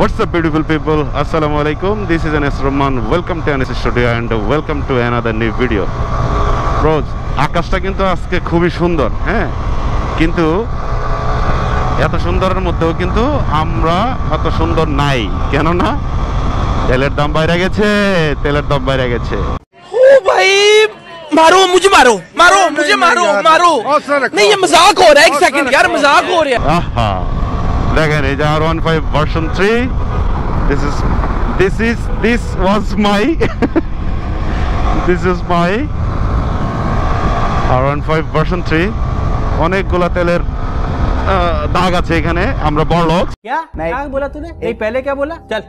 What's up, beautiful people? Assalamu alaikum. This is Ns Romman. Welcome to Ns Studio and welcome to another new video. Bros, আকাশটা কিন্তু আজকে খুবই সুন্দর, হ্যাঁ, কিন্তু এত সুন্দরের মধ্যেও কিন্তু আমরা এত সুন্দর নাই, কেন না? তেলের দাম বাইরে গেছে, তেলের দাম বাইরে গেছে। ओ भाई मारो मुझे, मारो मारो मुझे, मारो मारो नहीं, ये मजाक हो रहा है। एक सेकंड यार, मजाक हो रहा है। आहा, দেখেন এই যে R15 version 3, this was my this is my R15 version 3। অনেকগুলা তেলের দাগ আছে এখানে, আমরা বড় লোক। क्या बोला तूने? ये पहले क्या बोला? चल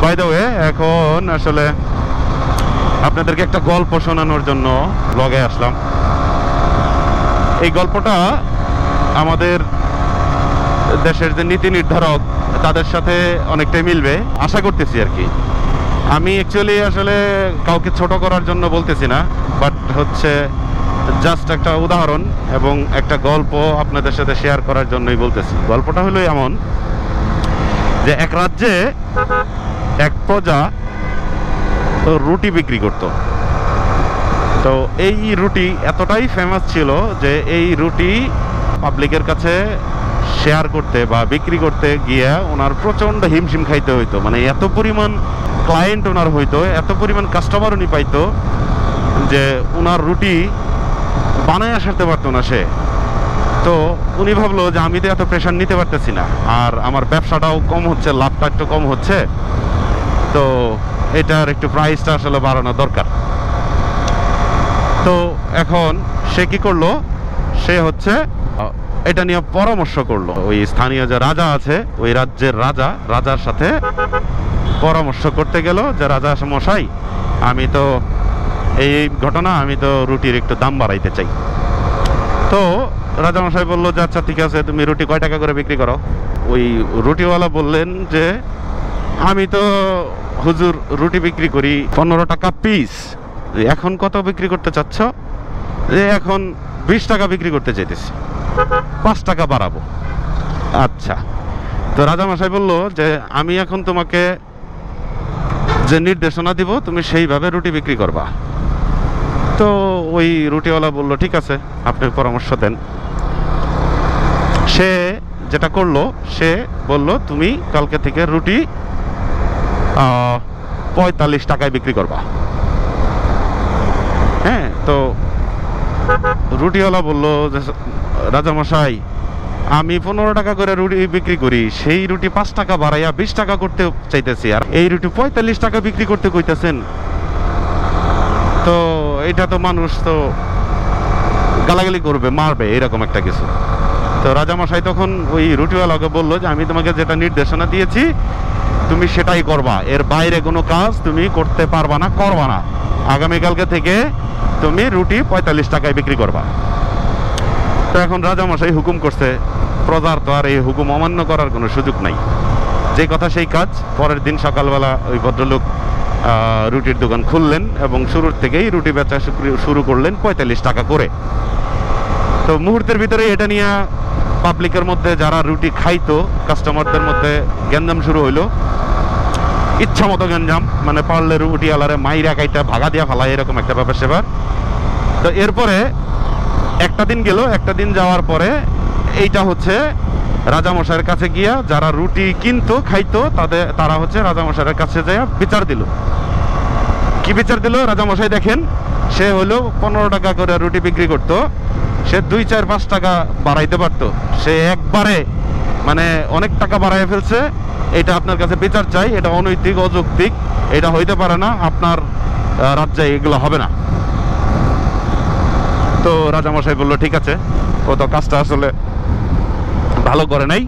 বাই দ্য ওয়ে, এখন আসলে আপনাদেরকে একটা গল্প শোনানোর জন্য ব্লগে আসলাম। এই গল্পটা আমাদের দেশের যে নীতি নির্ধারক তাদের সাথে অনেকটাই মিলবে আশা করতেছি আর কি। আমি অ্যাকচুয়ালি আসলে কাউকে ছোট করার জন্য বলতেছি না, বাট হচ্ছে জাস্ট একটা উদাহরণ এবং একটা গল্প আপনাদের সাথে শেয়ার করার জন্যই বলতেছি। গল্পটা হলো এমন যে এক রাজ্যে এক প্রজা রুটি বিক্রি করত। তো এই রুটি এতটাই ফেমাস ছিল যে এই রুটি পাবলিকের কাছে শেয়ার করতে বা বিক্রি করতে গিয়ে ওনার প্রচণ্ড হিমশিম খাইতে হইতো। মানে এত পরিমাণ ক্লায়েন্ট ওনার হইতো, এত পরিমাণ কাস্টমার উনি পাইতো যে ওনার রুটি বানায় সারতে পারতো না সে। তো উনি ভাবলো যে আমি তো এত প্রেশার নিতে পারতেছি না, আর আমার ব্যবসাটাও কম হচ্ছে, লাভটা একটু কম হচ্ছে, তো এটার একটু প্রাইসটা আসলে বাড়ানো দরকার। তো এখন সে কি করলো, সে হচ্ছে এটা নিয়ে পরামর্শ করলো। ওই স্থানীয় যে রাজা আছে, ওই রাজ্যের রাজার সাথে পরামর্শ করতে গেল যে রাজা মশাই, আমি তো এই ঘটনা, আমি তো রুটির একটু দাম বাড়াইতে চাই। তো রাজা মশাই বললো যে আচ্ছা ঠিক আছে, তুমি রুটি কয় টাকা করে বিক্রি করো? ওই রুটিওয়ালা বললেন যে আমি তো হুজুর রুটি বিক্রি করি 15 টাকা পিস। এখন কত বিক্রি করতে চাচ্ছ? যে এখন 20 টাকা বিক্রি করতে চাইতেছি, 5 টাকা বাড়াবো। আচ্ছা, তো রাজামশাই বললো যে আমি এখন তোমাকে যে নির্দেশনা দিব তুমি সেইভাবে রুটি বিক্রি করবা। তো ওই রুটিওয়ালা বলল ঠিক আছে, আপনি পরামর্শ দেন। সে যেটা করলো, সে বলল তুমি কালকে থেকে রুটি 45 টাকায় বিক্রি করবা। হ্যাঁ, তো রুটিওয়ালা বলল যে রাজামশাই, আমি 15 টাকা করে রুটি বিক্রি করি, সেই রুটি 5 টাকা বাড়াইয়া 20 টাকা করতে চাইতেছি, আর এই রুটি 45 টাকা বিক্রি করতে কইতেছেন। তো এটা তো মানুষ তো গালাগালি করবে, মারবে, এরকম একটা কিছু। তো রাজামশাই তখন ওই রুটিওয়ালাকে বললো যে আমি তোমাকে যেটা নির্দেশনা দিয়েছি তুমি সেটাই করবা, এর বাইরে কোনো কাজ তুমি করতে পারবা না, করবা না। আগামীকালকে থেকে তুমি রুটি 45 টাকায় বিক্রি করবা। তো এখন রাজামশাই হুকুম করছে, প্রজার তো আর এই হুকুম অমান্য করার কোনো সুযোগ নাই, যে কথা সেই কাজ। পরের দিন সকালবেলা ওই ভদ্রলোক রুটির দোকান খুললেন এবং শুরুর থেকেই রুটি বেচা শুরু করলেন 45 টাকা করে। তো মুহূর্তের ভিতরে এটা নিয়ে পাবলিকের মধ্যে যারা রুটি খাইতো কাস্টমারদের মধ্যে গ্যাঞ্জাম শুরু হইলো, ইচ্ছা মতো গ্যাঞ্জাম, মানে পারলে রুটি আলারে মাইরা কাইটা ভাগা দিয়া ফেলা, এরকম একটা ব্যাপার সেবার। তো এরপরে একটা দিন গেল, একটা দিন যাওয়ার পরে এইটা হচ্ছে রাজামশাইয়ের কাছে গিয়া যারা রুটি কিনতো খাইতো তারা হচ্ছে রাজামশাইয়ের কাছে যাইয়া বিচার দিল। কি বিচার দিল? রাজামশাই দেখেন, সে হলো 15 টাকা করে রুটি বিক্রি করতো, সে 2, 4, 5 টাকা বাড়াইতে পারতো, সে একবারে মানে অনেক টাকা বাড়াই ফেলছে। এটা আপনার কাছে বিচার চাই, এটা অনৈতিক, অযৌক্তিক, এটা হইতে পারে না, আপনার রাজ্যে এগুলো হবে না। তো রাজামশাই বললো ঠিক আছে, ও তো কাজটা আসলে ভালো করে নাই,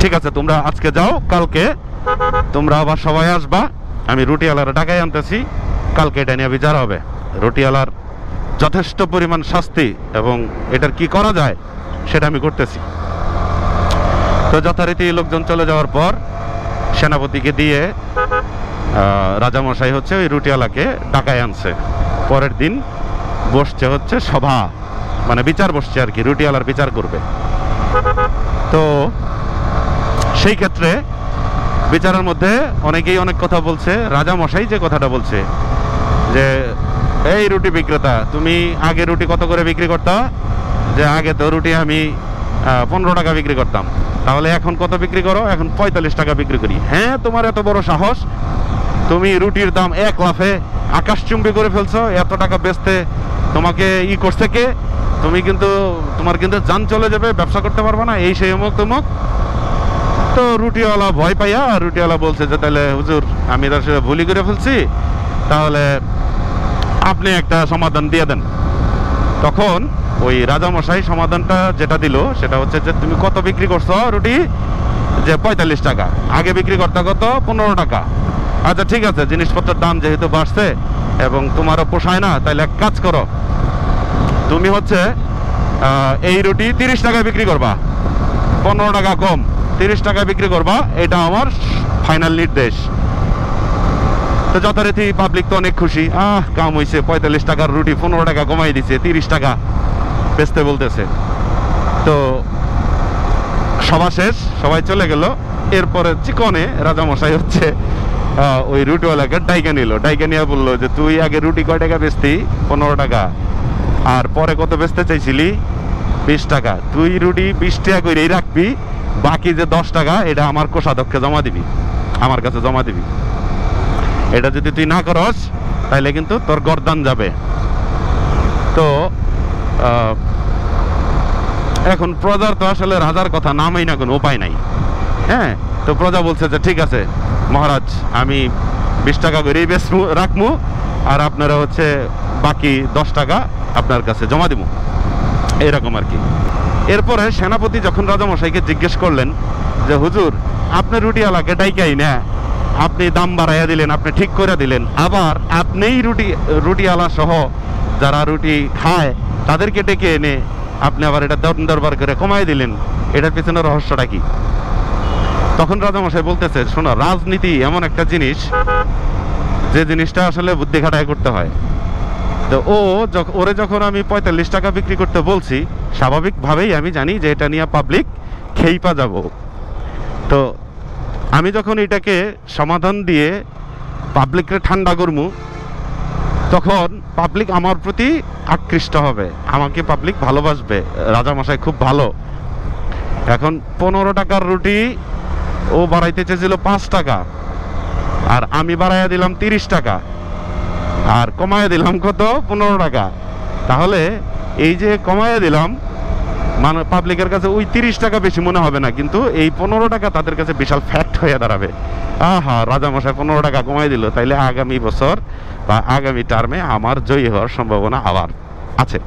ঠিক আছে তোমরা আজকে যাও, কালকে তোমরা আবার সবাই আসবা, আমি রুটিওয়ালার টাকায় আনতেছি, কালকে এটা নিয়ে বিচার হবে। রুটিওয়ালার যথেষ্ট পরিমাণ শাস্তি এবং এটার কি করা যায় সেটা আমি করতেছি। তো যথারীতি লোকজন চলে যাওয়ার পর সেনাপতিকে দিয়ে রাজামশাই হচ্ছে ওই রুটিওয়ালাকে টাকায় আনছে। পরের দিন বসছে হচ্ছে সভা, মানে বিচার বসছে আর কি, রুটিওয়ালার বিচার করবে। তো সেই ক্ষেত্রে বিচারের মধ্যে অনেকেই অনেক কথা বলছে। রাজা মশাই যে কথাটা বলছে যে এই রুটি বিক্রেতা, তুমি আগে রুটি কত করে বিক্রি করতা? যে আগে তো রুটি আমি 15 টাকা বিক্রি করতাম, তাহলে এখন কত বিক্রি করো? এখন 45 টাকা বিক্রি করি। হ্যাঁ, তোমার এত বড় সাহস, তুমি রুটির দাম এক লাফে আকাশচুম্বী করে ফেলছো, এত টাকা বেচতে তোমাকে করছে কে? তুমি কিন্তু তোমার কিন্তু জান চলে যাবে, ব্যবসা করতে পারবে না, এই সেই অমুক তমুক। তো রুটিওয়ালা ভয় পাইয়া রুটিওয়ালা বলছে যে তাহলে হুজুর আমি তার সাথে ভুলই করে ফেলছি, তাহলে আপনি একটা সমাধান দিয়ে দেন। তখন ওই রাজামশাই সমাধানটা যেটা দিল সেটা হচ্ছে যে তুমি কত বিক্রি করছো রুটি? যে 45 টাকা। আগে বিক্রি করতে কত? 15 টাকা। আচ্ছা ঠিক আছে, জিনিসপত্রের দাম যেহেতু বাড়ছে এবং তোমারও পোষায় না, তাহলে এক কাজ করো, তুমি হচ্ছে এই রুটি 30 টাকায় বিক্রি করবা, 15 টাকা কম, 30 টাকায় বিক্রি করবা, এটা আমার ফাইনাল নির্দেশ। তো যথারীতি পাবলিক তো অনেক খুশি, কাম হয়েছে, 45 টাকার রুটি 15 টাকা কমাই দিছে, 30 টাকা বেচতে বলতেছে। তো সভা শেষ, সবাই চলে গেল। এরপরে চিকনে রাজামশাই হচ্ছে ওই রুটিওয়ালাকে ডাইকে নিল, ডাইকে নিয়ে বললো যে তুই আগে রুটি কয় টাকা বেচতি? 15 টাকা। আর পরে কত বেচতে চাইছিলি? 20 টাকা। তুই রুটি 20 টাকা করেই রাখবি, বাকি যে 10 টাকা এটা আমার কোষাধ্যক্ষে জমা দিবি, আমার কাছে জমা দিবি। এটা যদি তুই না করস তাহলে কিন্তু তোর গর্দান যাবে। তো এখন প্রজার তো আসলে রাজার কথা নামাই না, কোনো উপায় নাই। হ্যাঁ, তো প্রজা বলছে যে ঠিক আছে মহারাজ, আমি 20 টাকা করেই রাখবো, আর আপনারা হচ্ছে বাকি 10 টাকা আপনার কাছে জমা দিব, এরকম আর কি। এরপরে সেনাপতি যখন রাজামশাইকে জিজ্ঞেস করলেন যে হুজুর আপনি রুটিওয়ালাকে ডাইকাই না, আপনি দাম বাড়াইয়া দিলেন, আপনি ঠিক করে দিলেন, আবার আপনিই রুটিওয়ালা সহ যারা রুটি খায় তাদেরকে ডেকে এনে আপনি আবার এটা দরবার করে কমাই দিলেন, এটার পিছনে রহস্যটা কি? তখন রাজামশাই বলতেছে, শোনো, রাজনীতি এমন একটা জিনিস যে জিনিসটা আসলে বুদ্ধি খাটায় করতে হয়। তো ওরে যখন আমি 45 টাকা বিক্রি করতে বলছি, স্বাভাবিকভাবেই আমি জানি যে এটা নিয়ে পাবলিক খেইপা যাব। তো আমি যখন এটাকে সমাধান দিয়ে পাবলিককে ঠান্ডা করবো, তখন পাবলিক আমার প্রতি আকৃষ্ট হবে, আমাকে পাবলিক ভালোবাসবে, রাজামশাই খুব ভালো। এখন 15 টাকার রুটি ও বাড়াইতে চেয়েছিল 5 টাকা, আর আমি বাড়াইয়া দিলাম 30 টাকা, আর কমাইয়া দিলাম কত? 15 টাকা। তাহলে এই যে কমাইয়া দিলাম, মানে পাবলিকের কাছে ওই 30 টাকা বেশি মনে হবে না, কিন্তু এই 15 টাকা তাদের কাছে বিশাল ফ্যাক্ট হয়ে দাঁড়াবে। রাজামশাই 15 টাকা কমাই দিল, তাইলে আগামী বছর বা আগামী টার্মে আমার জয়ী হওয়ার সম্ভাবনা আবার আছে।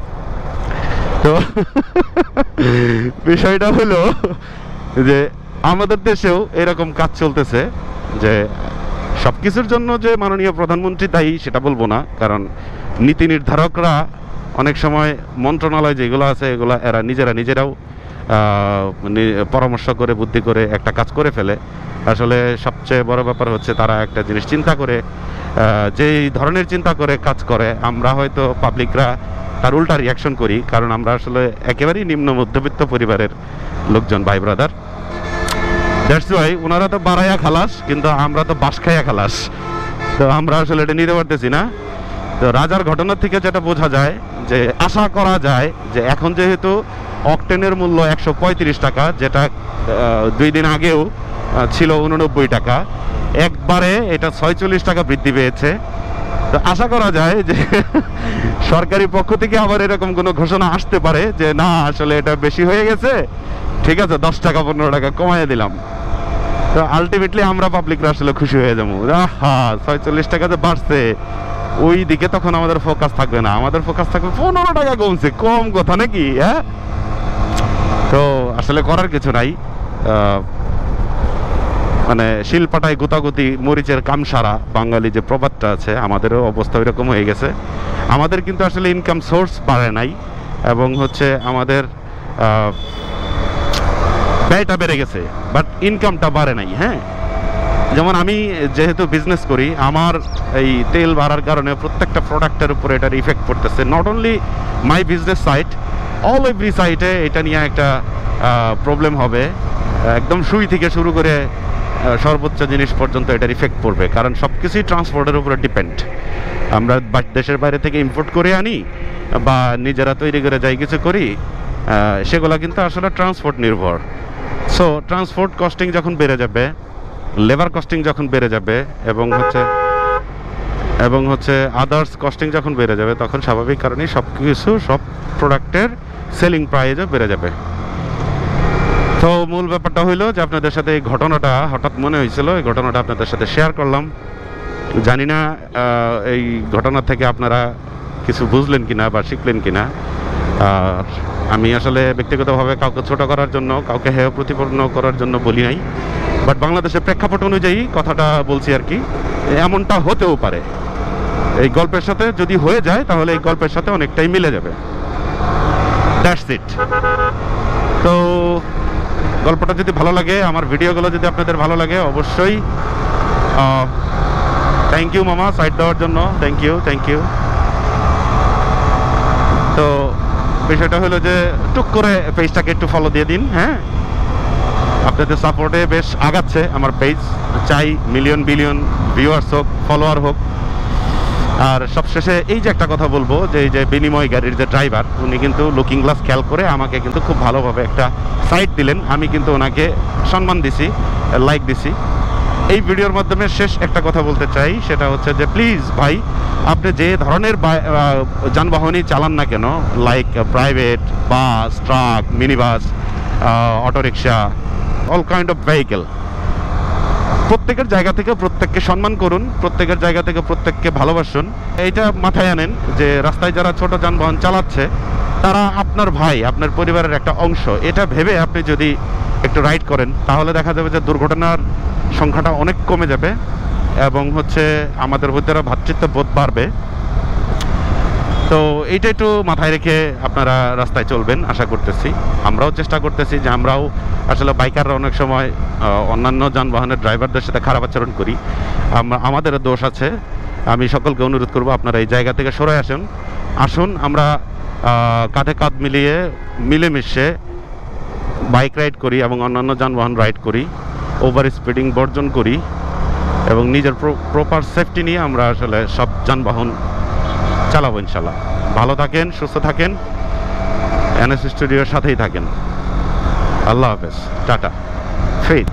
তো বিষয়টা হলো যে আমাদের দেশেও এরকম কাজ চলতেছে, যে সবকিছুর জন্য যে মাননীয় প্রধানমন্ত্রী দায়ী সেটা বলবো না, কারণ নীতি নির্ধারকরা অনেক সময় মন্ত্রণালয় যেগুলো আছে এগুলো এরা নিজেরাও পরামর্শ করে বুদ্ধি করে একটা কাজ করে ফেলে। আসলে সবচেয়ে বড় ব্যাপার হচ্ছে তারা একটা জিনিস চিন্তা করে, যেই ধরনের চিন্তা করে কাজ করে, আমরা হয়তো পাবলিকরা তার উল্টা রিয়াকশন করি, কারণ আমরা আসলে একেবারেই নিম্ন মধ্যবিত্ত পরিবারের লোকজন, ভাই ব্রাদার। দ্যাটস ওয়াই ওনারা তো বাড়াইয়া খালাস, কিন্তু আমরা তো বাস খাইয়া খালাস। তো আমরা আসলে এটা নিতে পারতেছি না। তো রাজার ঘটনা থেকে যেটা বোঝা যায়, যে আশা করা যায় যে এখন যেহেতু অকটেনের মূল্য 135 টাকা, যেটা 2 দিন আগেও ছিল 89 টাকা, একবারে এটা 46 টাকা বৃদ্ধি পেয়েছে। তো আশা করা যায় যে সরকারি পক্ষ থেকে আবার এরকম কোনো ঘোষণা আসতে পারে যে না, আসলে এটা বেশি হয়ে গেছে, ঠিক আছে 10 টাকা 15 টাকা কমাইয়ে দিলাম। তো আলটিমেটলি আমরা পাবলিকরা আসলে খুশি হয়ে যাবো, 46 টাকা যে বাড়ছে, ওই দিকে তখন আমাদের ফোকাস থাকবে না, আমাদের ফোকাস থাকবে 15 টাকা কমছে, কম কথা নাকি? হ্যাঁ, তো আসলে করার কিছু নাই। মানে শিলপাটায় গুতাগুতি মরিচের কামসারা, বাঙালি যে প্রবাদটা আছে, আমাদেরও অবস্থা এরকম হয়ে গেছে। আমাদের কিন্তু আসলে ইনকাম সোর্স বাড়ে নাই, এবং হচ্ছে আমাদের ব্যয়টা বেড়ে গেছে, বাট ইনকামটা বাড়ে নাই। হ্যাঁ, যেমন আমি যেহেতু বিজনেস করি, আমার এই তেল বাড়ার কারণে প্রত্যেকটা প্রোডাক্টের উপরে এটার ইফেক্ট পড়তেছে। Not only my business site, all every সাইটে এটা নিয়ে একটা প্রবলেম হবে। একদম সুই থেকে শুরু করে সর্বোচ্চ জিনিস পর্যন্ত এটার ইফেক্ট পড়বে, কারণ সব কিছুই ট্রান্সপোর্টের উপরে ডিপেন্ড। আমরা দেশের বাইরে থেকে ইম্পোর্ট করে আনি বা নিজেরা তৈরি করে যাই কিছু করি, সেগুলো কিন্তু আসলে ট্রান্সপোর্ট নির্ভর। সো ট্রান্সপোর্ট কস্টিং যখন বেড়ে যাবে, লেবার কস্টিং যখন বেড়ে যাবে, এবং হচ্ছে আদার্স কস্টিং যখন বেড়ে যাবে, তখন স্বাভাবিক কারণেই সব প্রোডাক্টের সেলিং প্রাইসও বেড়ে যাবে। তো মূল ব্যাপারটা হইলো যে আপনাদের সাথে এই ঘটনাটা হঠাৎ মনে হয়েছিল, এই ঘটনাটা আপনাদের সাথে শেয়ার করলাম। জানি না এই ঘটনা থেকে আপনারা কিছু বুঝলেন কিনা বা শিখলেন কিনা। আর আমি আসলে ব্যক্তিগতভাবে কাউকে ছোট করার জন্য, কাউকে হেয় প্রতিপন্ন করার জন্য বলি নাই, বাট বাংলাদেশের প্রেক্ষাপট অনুযায়ী কথাটা বলছি আর কি। এমনটা হতেও পারে, এই গল্পের সাথে যদি হয়ে যায় তাহলে এই গল্পের সাথে অনেকটাই মিলে যাবে। That's it. তো গল্পটা যদি ভালো লাগে, আমার ভিডিওগুলো যদি আপনাদের ভালো লাগে, অবশ্যই থ্যাংক ইউ মামা সাইড দেওয়ার জন্য, থ্যাংক ইউ। তো বিষয়টা হলো যে টুক করে পেজটাকে একটু ফলো দিয়ে দিন। হ্যাঁ, আপনাদের সাপোর্টে বেশ আগাচ্ছে আমার পেজ। চাই মিলিয়ন বিলিয়ন ভিউয়ার্স হোক, ফলোয়ার হোক। আর সবশেষে এই যে একটা কথা বলবো, যে এই যে বিনিময় গাড়ির যে ড্রাইভার, উনি কিন্তু লুকিং গ্লাস খেয়াল করে আমাকে কিন্তু খুব ভালোভাবে একটা সাইড দিলেন। আমি কিন্তু ওনাকে সম্মান দিছি, লাইক দিছি। এই ভিডিওর মাধ্যমে শেষ একটা কথা বলতে চাই, সেটা হচ্ছে যে প্লিজ ভাই, আপনি যে ধরনের যানবাহনই চালান না কেন, like private, bus, truck, mini bus, autorickshaw, all kind of vehicle, প্রত্যেকের জায়গা থেকে প্রত্যেককে সম্মান করুন, প্রত্যেকের জায়গা থেকে প্রত্যেককে ভালোবাসুন। এইটা মাথায় আনেন যে রাস্তায় যারা ছোট যানবাহন চালাচ্ছে, তারা আপনার ভাই, আপনার পরিবারের একটা অংশ। এটা ভেবে আপনি যদি একটু রাইড করেন, তাহলে দেখা যাবে যে দুর্ঘটনার সংখ্যাটা অনেক কমে যাবে, এবং হচ্ছে আমাদের ভিতরে ভ্রাতৃত্ববোধ বাড়বে। তো এইটা একটু মাথায় রেখে আপনারা রাস্তায় চলবেন আশা করতেছি। আমরাও চেষ্টা করতেছি যে আমরাও আসলে বাইকাররা অনেক সময় অন্যান্য যানবাহনের ড্রাইভারদের সাথে খারাপ আচরণ করি, আমাদেরও দোষ আছে। আমি সকলকে অনুরোধ করব, আপনারা এই জায়গা থেকে সরে আসুন, আমরা কাঁধে কাঁধ মিলিয়ে মিলেমিশে বাইক রাইড করি এবং অন্যান্য যানবাহন রাইড করি, ওভার স্পিডিং বর্জন করি, এবং নিজের প্রপার সেফটি নিয়ে আমরা আসলে সব যানবাহন চালাবো ইনশাল্লাহ। ভালো থাকেন, সুস্থ থাকেন, এনএস স্টুডিওর সাথেই থাকেন। আল্লাহ হাফেজ, টাটা, ফেজ।